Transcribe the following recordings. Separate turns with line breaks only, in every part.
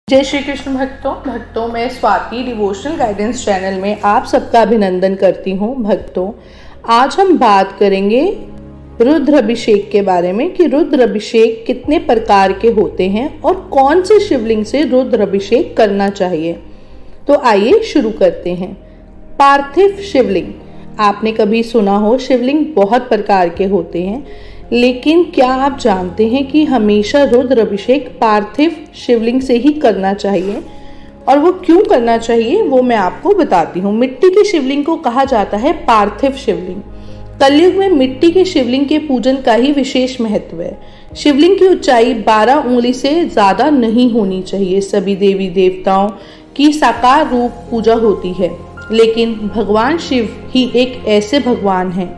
जय श्री कृष्ण भक्तों मैं स्वाति डिवोशनल गाइडेंस चैनल में आप सबका अभिनंदन करती हूँ। भक्तों, आज हम बात करेंगे रुद्र अभिषेक के बारे में कि रुद्र अभिषेक कितने प्रकार के होते हैं और कौन से शिवलिंग से रुद्र अभिषेक करना चाहिए। तो आइए शुरू करते हैं। पार्थिव शिवलिंग, आपने कभी सुना हो शिवलिंग बहुत प्रकार के होते हैं, लेकिन क्या आप जानते हैं कि हमेशा रुद्र अभिषेक पार्थिव शिवलिंग से ही करना चाहिए? और वो क्यों करना चाहिए वो मैं आपको बताती हूँ। मिट्टी के शिवलिंग को कहा जाता है पार्थिव शिवलिंग। कलयुग में मिट्टी के शिवलिंग के पूजन का ही विशेष महत्व है। शिवलिंग की ऊंचाई 12 उंगली से ज्यादा नहीं होनी चाहिए। सभी देवी देवताओं की साकार रूप पूजा होती है, लेकिन भगवान शिव ही एक ऐसे भगवान हैं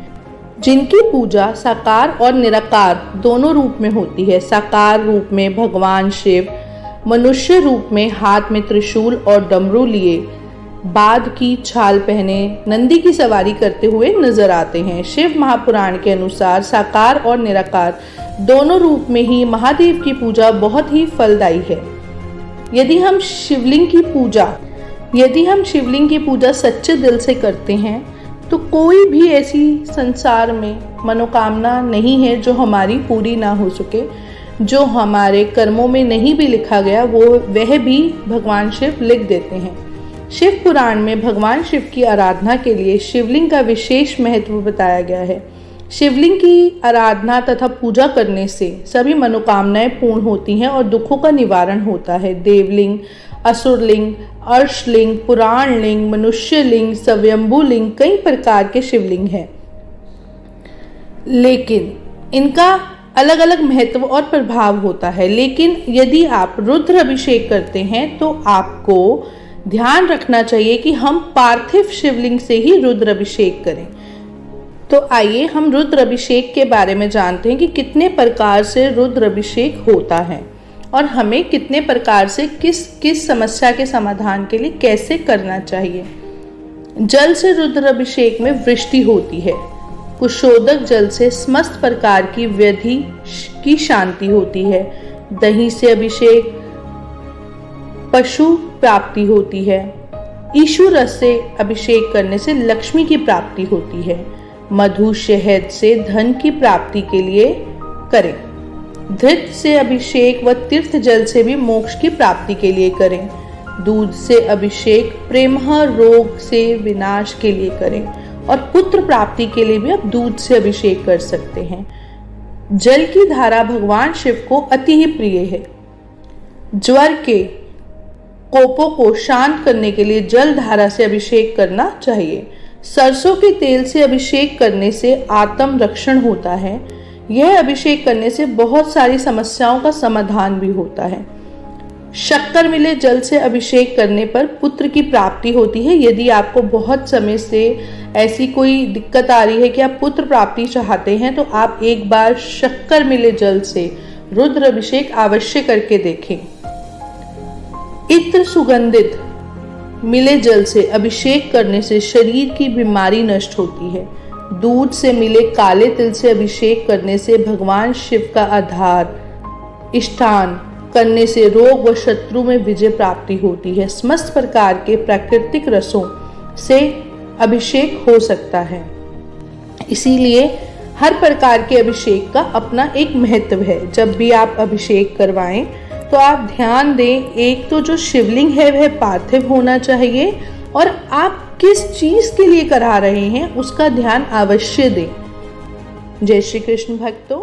जिनकी पूजा साकार और निराकार दोनों रूप में होती है। साकार रूप में भगवान शिव मनुष्य रूप में हाथ में त्रिशूल और डमरू लिए, बाघ की छाल पहने नंदी की सवारी करते हुए नजर आते हैं। शिव महापुराण के अनुसार साकार और निराकार दोनों रूप में ही महादेव की पूजा बहुत ही फलदायी है। यदि हम शिवलिंग की पूजा सच्चे दिल से करते हैं तो कोई भी ऐसी संसार में मनोकामना नहीं है जो हमारी पूरी ना हो सके। जो हमारे कर्मों में नहीं भी लिखा गया वह भी भगवान शिव लिख देते हैं। शिव पुराण में भगवान शिव की आराधना के लिए शिवलिंग का विशेष महत्व बताया गया है। शिवलिंग की आराधना तथा पूजा करने से सभी मनोकामनाएं पूर्ण होती हैं और दुखों का निवारण होता है। देवलिंग, असुरलिंग, अर्शलिंग, पुराण लिंग, मनुष्य लिंग, स्वयंभू लिंग कई प्रकार के शिवलिंग हैं, लेकिन इनका अलग अलग महत्व और प्रभाव होता है। लेकिन यदि आप रुद्र अभिषेक करते हैं तो आपको ध्यान रखना चाहिए कि हम पार्थिव शिवलिंग से ही रुद्र अभिषेक करें। तो आइए हम रुद्र अभिषेक के बारे में जानते हैं कि कितने प्रकार से रुद्र अभिषेक होता है और हमें कितने प्रकार से किस समस्या के समाधान के लिए कैसे करना चाहिए। जल से रुद्र अभिषेक में वृष्टि होती है। कुशोदक जल से समस्त प्रकार की व्याधि की शांति होती है। दही से अभिषेक पशु प्राप्ति होती है। ईशु रस से अभिषेक करने से लक्ष्मी की प्राप्ति होती है। मधु शहद से धन की प्राप्ति के लिए करें। धृत से अभिषेक व तीर्थ जल से भी मोक्ष की प्राप्ति के लिए करें। दूध से अभिषेक प्रेमह रोग से विनाश के लिए करें और पुत्र प्राप्ति के लिए भी आप दूध से अभिषेक कर सकते हैं। जल की धारा भगवान शिव को अति ही प्रिय है। ज्वर के कोपों को शांत करने के लिए जल धारा से अभिषेक करना चाहिए। सरसों के तेल से अभिषेक करने से आत्म रक्षण होता है। यह अभिषेक करने से बहुत सारी समस्याओं का समाधान भी होता है। शक्कर मिले जल से अभिषेक करने पर पुत्र की प्राप्ति होती है। यदि आपको बहुत समय से ऐसी कोई दिक्कत आ रही है कि आप पुत्र प्राप्ति चाहते हैं तो आप एक बार शक्कर मिले जल से रुद्र अभिषेक अवश्य करके देखें। इत्र सुगंधित मिले जल से अभिषेक करने से शरीर की बीमारी नष्ट होती है। दूध से मिले काले तिल से अभिषेक करने से भगवान शिव का आधार स्नान करने से रोग व शत्रु में विजय प्राप्ति होती है। समस्त प्रकार के प्राकृतिक रसों से अभिषेक हो सकता है। इसीलिए हर प्रकार के अभिषेक का अपना एक महत्व है। जब भी आप अभिषेक करवाएं तो आप ध्यान दें, एक तो जो शिवलिंग है वह पार्थिव होना चाहिए और आप किस चीज के लिए करा रहे हैं उसका ध्यान अवश्य दें। जय श्री कृष्ण भक्तों।